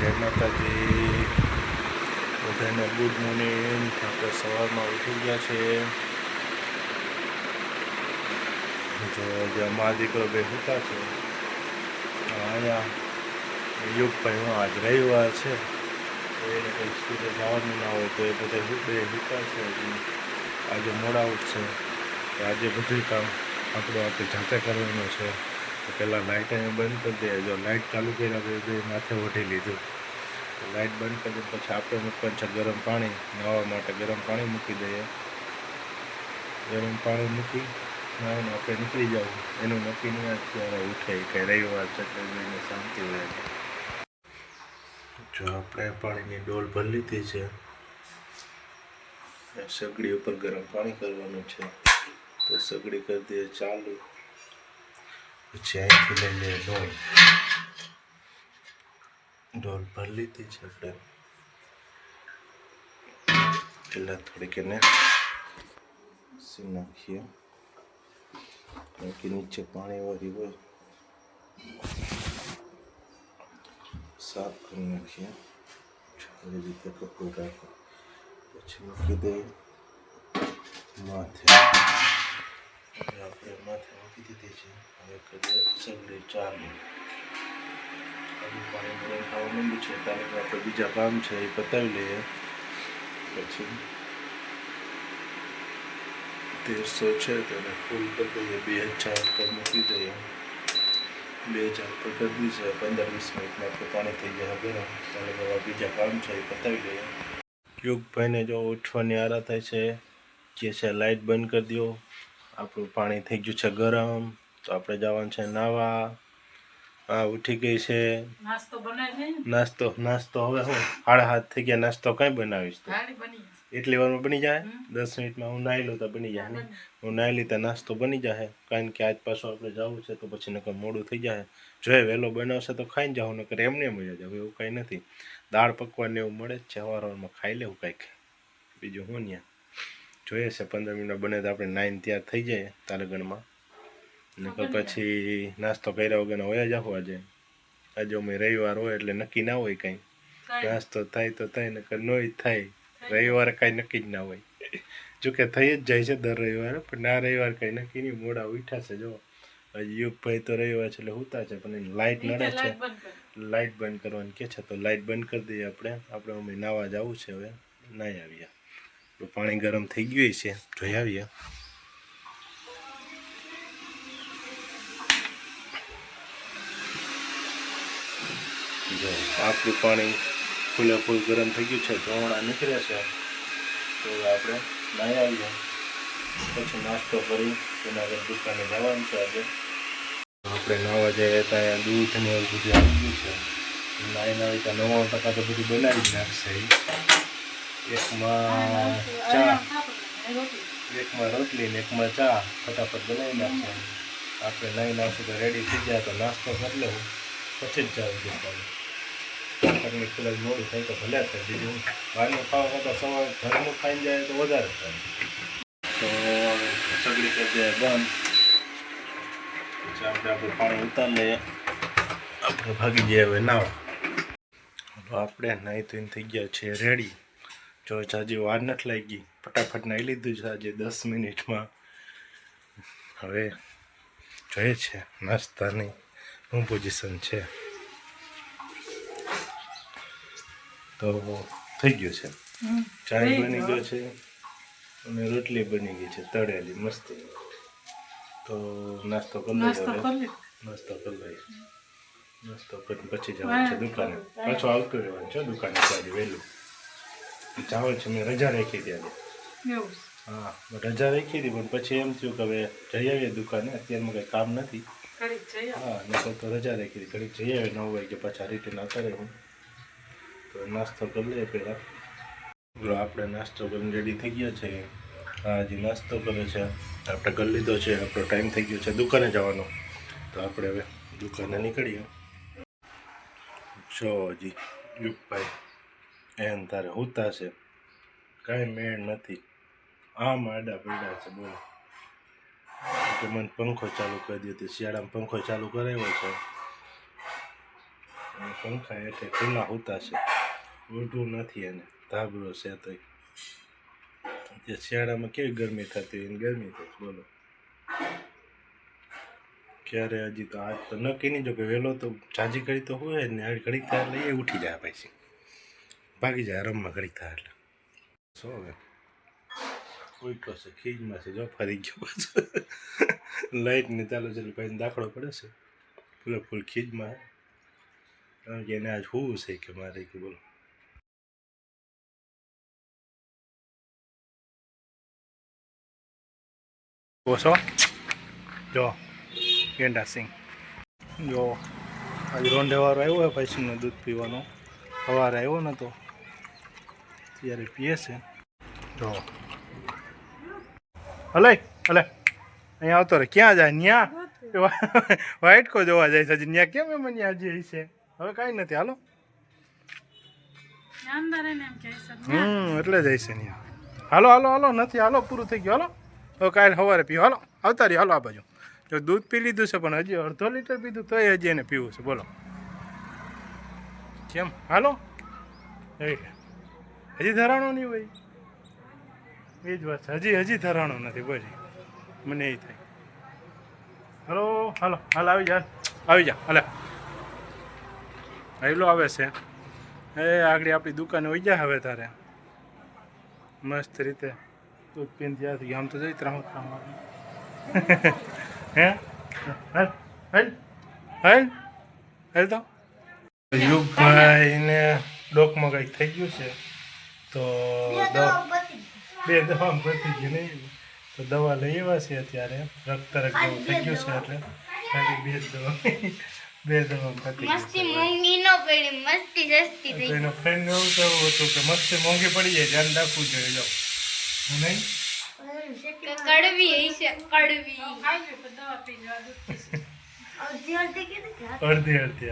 જય માતાજી, બધાને ગુડ મોર્નિંગ। આપણે સવારમાં ઉઠી ગયા છે। જો જે મા દીકરો બે સૂતા છે અહીંયા યુગભાઈ હું આજ રવિવાર છે તો એને કંઈ સ્કૂલે જવાનું ના હોય તો એ બધા બે સૂતા છે। આજે મોડા ઉઠશે તો આજે બધું કામ આપણે જાતે કરવાનું છે। તો પહેલાં લાઇટ અહીંયા બંધ કરી દઈએ। જો લાઇટ ચાલુ કર્યા તો માથે ઓઢી લીધું। લાઇટ બંધ કરી પછી આપણે મૂકવાનું છે ગરમ પાણી। નાહવા માટે ગરમ પાણી મૂકી દઈએ। ગરમ પાણી મૂકી નાહીને આપણે નીકળી જવું। એનું નક્કી નહીં અત્યારે ઉઠે કંઈ રવિવાર છે એટલે એને શાંતિ હોય। જો આપણે પાણીની ડોલ ભરી લીધી છે। સગડી ઉપર ગરમ પાણી કરવાનું છે તો સગડી કરી દઈએ ચાલુ। પછી અહીંથી લઈ લઈએ ડોલ ભરી લીધી છે આપણે। પહેલાં થોડીક એને સી નાખીએ કારણ કે નીચે પાણીવાળી હોય, સાફ કરી નાખીએ। આવી રીતે કપડું રાખો પછી મૂકી દઈએ માથે। આપણે માથે મૂકી દીધી છે। હવે કરીએ સગડી ચાલુ। પાણી ગરમ થવા માંડ્યું છે ત્યારે આપણે બીજા કામ છે એ પતાવી લઈએ। પછી 1300 છે તો એને ફૂલ કરી દઈએ। 2000 પર મૂકી દઈએ। 2000 પર કરી દીધું છે। 15-20 મિનિટમાં તો પાણી થઈ જાય ગરમ। ત્યારે હવે બીજા કામ છે એ પતાવી લઈએ। યુગભાઈને જો ઉઠવાની આરા થાય છે કે છે લાઇટ બંધ કરી દો, આપણું પાણી થઈ ગયું છે ગરમ તો આપણે જવાનું છે નાહવા। હા ઉઠી ગઈ છે। નાસ્તો હવે હું 7:30 થઈ ગયા। નાસ્તો કઈ બનાવીશ તું? એટલી વારમાં બની જાય? 10 મિનિટમાં હું નાહી લઉં તો બની જાય ને? હું નાહી લઈ તો નાસ્તો બની જાય કારણ કે આજ પાછું આપણે જવું છે તો પછી નકર મોડું થઈ જાય। જો વહેલો બનાવશે તો ખાઈને જાઉં, નકર એમને મજા જાવ એવું કાંઈ નથી। દાળ પકવાન એવું મળે જ છે સવારમાં ખાઈ લેવું કાંઈક, બીજું હું ત્યાં જોઈએ છે 15 મિનિટમાં બને તો આપણે નાઈને તૈયાર થઈ જાય તાલગણમાં, નકર પછી નાસ્તો કર્યા વગર હોય જ આવું। આજે અમે રવિવાર હોય એટલે નક્કી ના હોય કાંઈ, નાસ્તો થાય તો થાય નકર નોય થાય। રવિવારે કાંઈ નક્કી જ ના હોય, જોકે થઈ જ જાય છે દર રવિવારે, પણ આ રવિવાર કાંઈ નક્કી નહીં। મોડા ઉઠ્યા છે જો હજી યુગભાઈ તો રવિવાર છે એટલે સૂતા છે પણ લાઇટ નડે છે, લાઇટ બંધ કરવાની કે છે તો લાઇટ બંધ કરી દઈએ આપણે અમે નાહવા જવું છે। હવે નાહી આવીએ। તો પાણી ગરમ થઈ ગયું છે જોઈ આવીએ। જો આપણું પાણી ફૂલે ફૂલ ગરમ થઈ ગયું છે, ધોવાણા નીકળે છે તો આપણે નાહી આવીએ। પછી નાસ્તો કરી તેના આગળ દુકાને જવાનું છે આજે। આપણે નાહવા જઈએ તો અહીંયા દૂધ ને એવું બધું આવી ગયું છે। નાહીને આવી ત્યાં 99% તો બધું બનાવી જ નાખશે। એકમાં ચા, એકમાં રોટલી ને એકમાં ચા ફટાફટ બનાવી નાખશે। આપણે નાહીને આવશું તો રેડી થઈ જાય તો નાસ્તો કરી લેવું પછી જ જાવ દુકાને। કદાચ મોડું થાય તો ભલે થાય, બીજું બહારનું ખાવા કરતાં સવારે ઘરનું ખાઈને જાય તો વધારે થાય। તો સગડી કરી દે બંધ, પછી આપણે પાણી ઉતારી લઈએ। આપણે ભાગી જઈએ હવે નાવા। આપણે નાહી ધોઈને થઈ ગયા છીએ રેડી। જો જાજી વાર નથી લાગી, ફટાફટ નાહી લીધું છે આજે 10 મિનિટમાં। હવે જોઈએ છે નાસ્તાની શું પોઝિશન છે। તો થઈ ગયું છે, ચાય બની ગયો છે અને રોટલી બની ગઈ છે તળેલી મસ્ત। તો નાસ્તો કરી લઈએ। નાસ્તો કરી લઈએ, નાસ્તો કરીને પછી જવાનું છે દુકાને। પાછું આવતું રહેવાનું છે દુકાને આજે વહેલું। ચાવલ છે મેં રજા રાખી હતી આજે। હા રજા રાખી હતી પણ પછી એમ થયું કે હવે જઈ આવીએ દુકાને, અત્યારમાં કંઈ કામ નથી। હા નકર તો રજા રાખી હતી, ઘડીક જઈ આવે 9 વાગે પાછા રિટર્ન આવતા રહે। તો નાસ્તો કરી લઈએ પહેલાં। આપણે નાસ્તો કરીને રેડી થઈ ગયા છે। હા હજી નાસ્તો કરે છે, આપણે કરી લીધો છે। આપણો ટાઈમ થઈ ગયો છે દુકાને જવાનો, તો આપણે હવે દુકાને નીકળીએ। જો હજી યુગભાઈ એમ તારે સૂતા છે, કાંઈ મેળ નથી, આમ આડા પડ્યા છે બોલો કે મને પંખો ચાલુ કરી દો। શિયાળામાં પંખો ચાલુ કરાવ્યો છે અને પંખા હેઠે ખુલ્લા હોતા છે, ઊંધું નથી એને ધાબળો છે તો જે શિયાળામાં કેવી ગરમી થતી હોય એની ગરમી થતી બોલો. ક્યારે હજી તો આજ તો નક્કી નહીં, જો કે વહેલો તો જાજી ઘડી તો હોય જ ને, ઘડીક થાય એટલે એ ઉઠી જાય પછી ભાગી જાય રમવા ઘડીક થાય એટલે. શું હવે ઉઠો છે ખીજમાં છે, જો ફરી ગયો પાછો લાઇટને ચાલુ છે એટલે ભાઈને દાખલો પડે છે, ફૂલે ફૂલ ખીજમાં, કારણ કે એને આજ હોવું છે કે મારે કે બોલો. ઓછો જો ગેંડા સિંહ જો આજે રોંઢેવાળો આવ્યો હોય પૈસાનું દૂધ પીવાનો, સવારે આવ્યો ને તો ત્યારે પીએ છે. જો હલે હલે અહીંયા આવતો રે, ક્યાં જાય ન્યા વાઇટ કો જોવા જાય છે હજી, ન્યા કેમ એમ ન્યા હજી છે, હવે કાંઈ નથી હાલો. એટલે જ છે ન્યા, હાલો હાલો હાલો નથી હાલો પૂરું થઈ ગયું હાલો, હવે કાલે સવારે પીવો હાલો, આવતા રહ્યો હાલો આ બાજુ. જો દૂધ પી લીધું છે પણ હજી અડધો લીટર પીધું તોય હજી એને પીવું છે બોલો કેમ હાલો. હજી ધરાણો નહીં હોય એ જ વાત છે, હજી ધરાણો નથી બોલ, મને એ થાય. હલો હાલો હાલ આવી જા હાલે હાલો આવે છે એ આગળ આપણી દુકાને વહી જાય હવે તારે મસ્ત રીતે દૂધ પીને ત્યાંથી આમ તો જઈ ત્રામ હે હાલ હાલ હાલ હાલ તો યુગભાઈને ડોકમાં કંઈક થઈ ગયું છે તો બે દવા પતી ગઈ નહીં તો દવા લઈ આવ્યા છે અત્યારે, રક્તરક જેવું થઈ ગયું છે એટલે ખાલી બે દવા પતી ગઈ છે. એનો ફ્રેન્ડ એવું કહેવું હતું કે મસ્તી મોંઘી પડી જાય, ધ્યાન રાખવું જોઈએ જાઓ નહીં અડધી અડધી